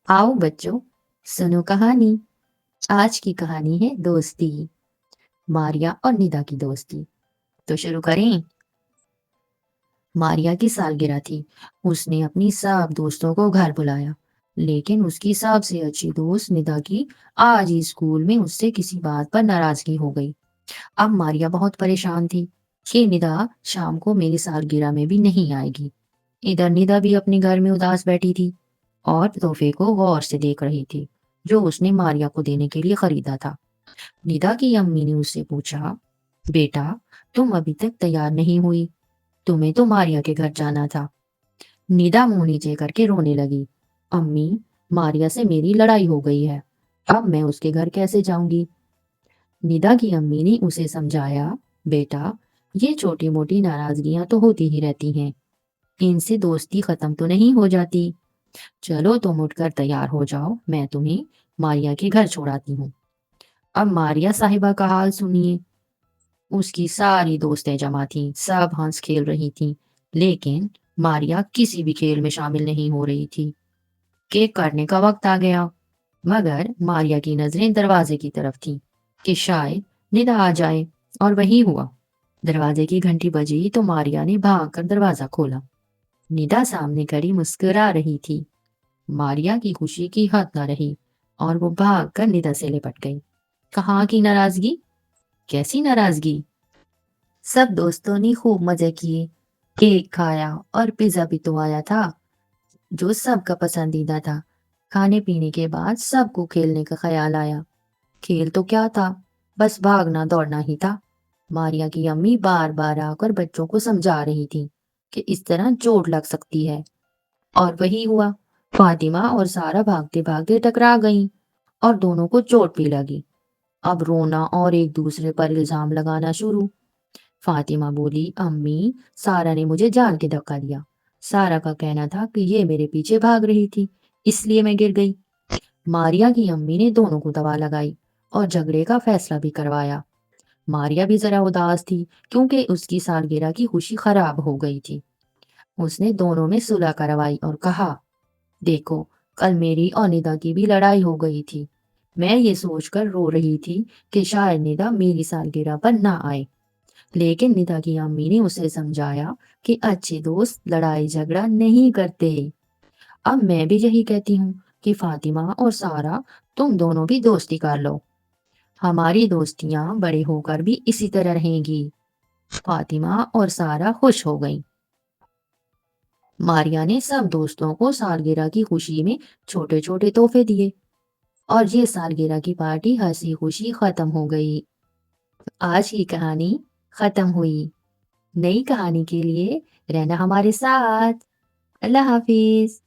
आओ बच्चों, सुनो कहानी। आज की कहानी है दोस्ती, मारिया और निदा की दोस्ती। तो शुरू करें। मारिया की सालगिरह थी। उसने अपनी सब दोस्तों को घर बुलाया, लेकिन उसकी सबसे अच्छी दोस्त निदा की आज ही स्कूल में उससे किसी बात पर नाराजगी हो गई। अब मारिया बहुत परेशान थी कि निदा शाम को मेरी सालगिरह में भी नहीं आएगी। इधर निदा भी अपने घर में उदास बैठी थी और तोहफे को गौर से देख रही थी, जो उसने मारिया को देने के लिए खरीदा था। निदा की अम्मी ने उससे पूछा, बेटा, तुम अभी तक तैयार नहीं हुई, तुम्हें तो मारिया के घर जाना था। निदा मुंह नीचे करके रोने लगी। अम्मी, मारिया से मेरी लड़ाई हो गई है, अब मैं उसके घर कैसे जाऊंगी? निदा की अम्मी ने उसे समझाया, बेटा, ये छोटी मोटी नाराजगियां तो होती ही रहती हैं, इनसे दोस्ती खत्म तो नहीं हो जाती। चलो तुम उठकर तैयार हो जाओ, मैं तुम्हें मारिया के घर छोड़ाती हूँ। अब मारिया साहिबा का हाल सुनिए। उसकी सारी दोस्तें जमा थीं, सब हंस खेल रही थीं, लेकिन मारिया किसी भी खेल में शामिल नहीं हो रही थी। केक काटने का वक्त आ गया, मगर मारिया की नजरें दरवाजे की तरफ थीं कि शायद निदा आ जाए, और वही हुआ। दरवाजे की घंटी बजी तो मारिया ने भागकर दरवाजा खोला। निदा सामने खड़ी मुस्कुरा रही थी। मारिया की खुशी की हद न रही और वो भागकर निदा से लिपट गई। कहाँ की नाराजगी? कैसी नाराजगी? सब दोस्तों ने खूब मजे किए, केक खाया और पिज्जा भी तो आया था, जो सबका पसंदीदा था। खाने पीने के बाद सबको खेलने का ख्याल आया। खेल तो क्या था, बस भागना दौड़ना ही था। मारिया की अम्मी बार बार आकर बच्चों को समझा रही थी कि इस तरह चोट लग सकती है, और वही हुआ। फातिमा और सारा भागते भागते टकरा गईं और दोनों को चोट भी लगी। अब रोना और एक दूसरे पर इल्जाम लगाना शुरू। फातिमा बोली, अम्मी, सारा ने मुझे जान के धक्का दिया। सारा का कहना था कि ये मेरे पीछे भाग रही थी, इसलिए मैं गिर गई। मारिया की अम्मी ने दोनों को दवा लगाई और झगड़े का फैसला भी करवाया। मारिया भी जरा उदास थी, क्योंकि उसकी सालगिरह की खुशी खराब हो गई थी। उसने दोनों में सुलह करवाई और कहा, देखो, कल मेरी और निदा की भी लड़ाई हो गई थी। मैं ये सोचकर रो रही थी कि शायद निदा मेरी सालगिरह पर ना आए, लेकिन निदा की अम्मी ने उसे समझाया कि अच्छे दोस्त लड़ाई झगड़ा नहीं करते। अब मैं भी यही कहती हूँ कि फातिमा और सारा, तुम दोनों भी दोस्ती कर लो। हमारी दोस्तियां बड़े होकर भी इसी तरह रहेंगी। फातिमा और सारा खुश हो गईं। मारिया ने सब दोस्तों को सालगिरह की खुशी में छोटे छोटे तोहफे दिए, और ये सालगिरह की पार्टी हंसी खुशी खत्म हो गई। आज की कहानी खत्म हुई। नई कहानी के लिए रहना हमारे साथ। अल्लाह हाफिज।